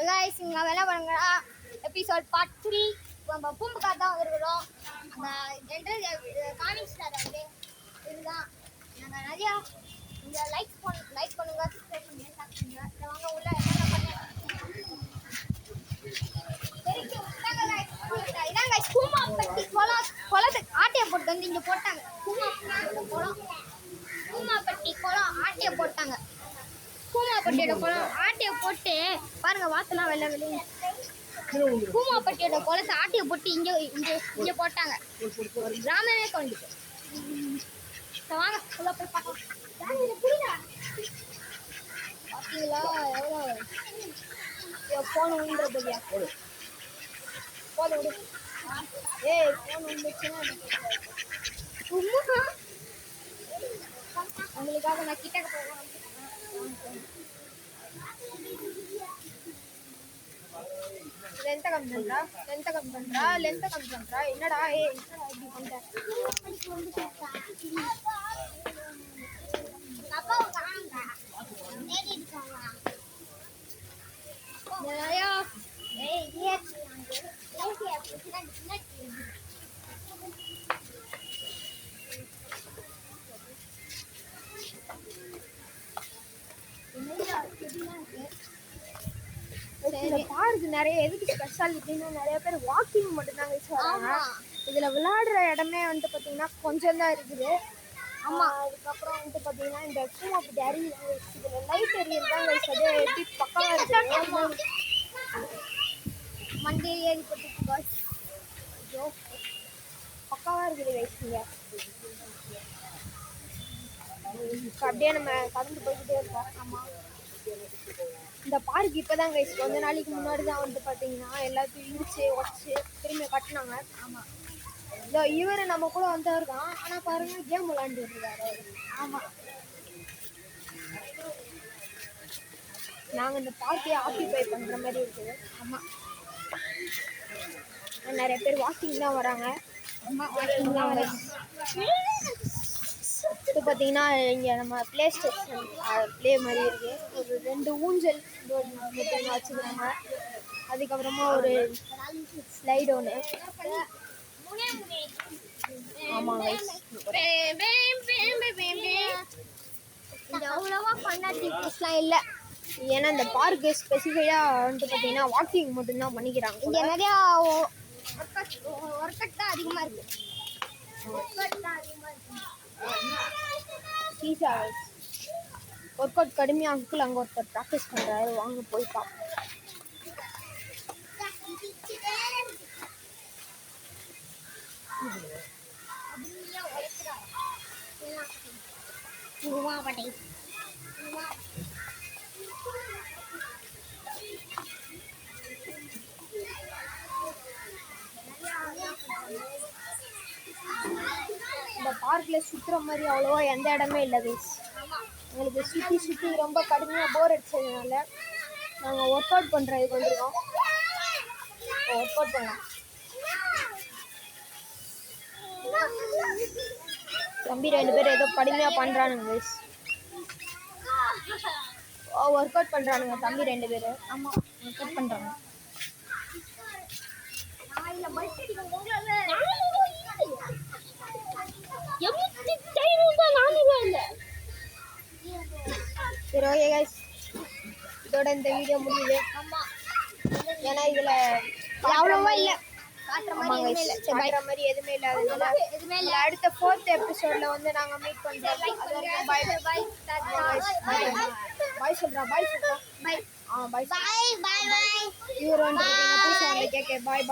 guys, இங்க வேலை பண்ணுறா எபிசோட் பார்ட் 3 நம்ம பூம்புக்கார் தான் வந்துருக்கிறோம். அந்த காமிக்ஸ்டார் வந்து இதுதான். நாங்கள் நிறையா இந்த லைக் பண்ணுங்க, சப்ஸ்கிரைப் பண்ணுங்க, ஷேர் பண்ணுங்க. இதை வாங்க உள்ள என்னென்ன பண்ணேன் இதான் guys பூமாப்பட்டி குளத்துக்கு ஆட்டையை போட்டு வந்து இங்கே போட்டாங்க. பூமாப்பட்டி குளம் ஆட்டையை போட்டாங்க. பூமாப்பட்டியோட குளம் ஆட்டையை போட்டு பாருங்க, வாத்தெல்லாம் வெள்ளை வெளியே. பூமாப்பட்டியோட குளத்தை ஆட்டையை போட்டு இங்கே இங்கே இங்கே போட்டாங்க. ஒரு கிராமமே கொண்டுட்டு வாங்க உள்ள போய் பார்க்கலாம். பார்த்தீங்களா எவ்வளோ போன உண்டுற போதியா போத விடு. ஏய் போன வந்துச்சுன்னா உங்களுக்காக நான் கிட்ட போவேன். லென்த்தை கம்மி பண்றா என்னடா இப்படி பண்ற? பார்க்கு நிறைய எதுக்கு ஸ்பெஷாலிட்டின்னு நிறைய பேர் வாக்கிங் மட்டும்தாங்க வராங்க. இதில் விளையாடுற இடமே வந்துட்டு பார்த்தீங்கன்னா கொஞ்சம் தான் இருக்குது. ஆமாம், அதுக்கப்புறம் வந்துட்டு பார்த்தீங்கன்னா இந்த பூமாப்பட்டி அருவி இதில் லைட் எரியல் தான் அதே எப்படி பக்கமாக இருக்குது. மண்டே ஏறிப்பட்டு பக்காவாக இருக்குது வயசுங்க. அப்படியே நம்ம கடந்து போய்கிட்டே இருக்கோம். ஆமாம், இந்த பார்க் இப்போதான் கைஸ் கொஞ்ச நாளைக்கு முன்னாடி தான் வந்துட்டு பார்த்தீங்கன்னா எல்லாத்தையும் இடிச்சு உடச்சி திரும்பி கட்டினாங்க. ஆமாம், இதோ இவர் நம்ம கூட வந்தவர் தான். ஆனால் பாருங்க கேம் விளாண்டுட்டு இருக்காரு. ஆமாம், நாங்கள் இந்த பார்க்கையை ஆக்கிபை பண்ணுற மாதிரி இருக்குது. ஆமாம், நிறைய பேர் வாக்கிங் தான் வராங்க. ஆமாம், வாக்கிங் தான் வராங்க. இப்போ பார்த்தீங்கன்னா இங்கே நம்ம ப்ளே ஸ்டேஷன் ப்ளே மாதிரி இருக்குது. ஒரு 2 ஊஞ்சல் வச்சுக்கிறாங்க. அதுக்கப்புறமா ஒரு ஸ்லைடு ஒன்று. ஆமாங்க, அவ்வளோவா ஃபன் ஆக்டிவிட்டிஸ்லாம் இல்லை. ஏன்னா இந்த பார்க்கு ஸ்பெசிஃபைடாக வந்துட்டு பார்த்தீங்கன்னா வாக்கிங் மட்டும்தான் பண்ணிக்கிறாங்க. இங்கே நிறையா ஒர்க் அவுட் தான் அதிகமாக இருக்குது. ஒர்க் அவுட் கடுமையாக அங்கிள் அங்கே ஒருத்தர் ப்ராக்டிஸ் பண்ணுறாரு. வாங்க போய் பார்ப்போம். இந்த பார்க்கில் சுற்றுற மாதிரி அவ்வளோவா எந்த இடமே இல்லை கைஸ். எங்களுக்கு சுற்றி ரொம்ப கடுமையாக போர் அடிச்சதுனால நாங்கள் ஒர்க் அவுட் பண்ணுறதுக்கு வந்துருக்கோம். ஒர்க் அவுட் பண்ணலாம். தம்பி 2 பேர் ஏதோ கடுமையாக பண்ணுறானுங்க கைஸ். ஒர்க் அவுட் பண்ணுறானுங்க தம்பி 2 பேர். ஆமாம், ஒர்க் அவுட் பண்ணுறாங்க. சரி, ஓகே கைஸ், இதோட இந்த வீடியோ முடியுது. ஏன்னா இதில் அவ்வளோவா இல்லை, காட்டுற மாதிரி எதுவுமே இல்லை. அதனால அடுத்த 4th எபிசோடில் வந்து நாங்கள் மீட் பண்ணுறோம். பாய் சொல்கிறா பாய். இவர் வந்து கேட்க பாய்.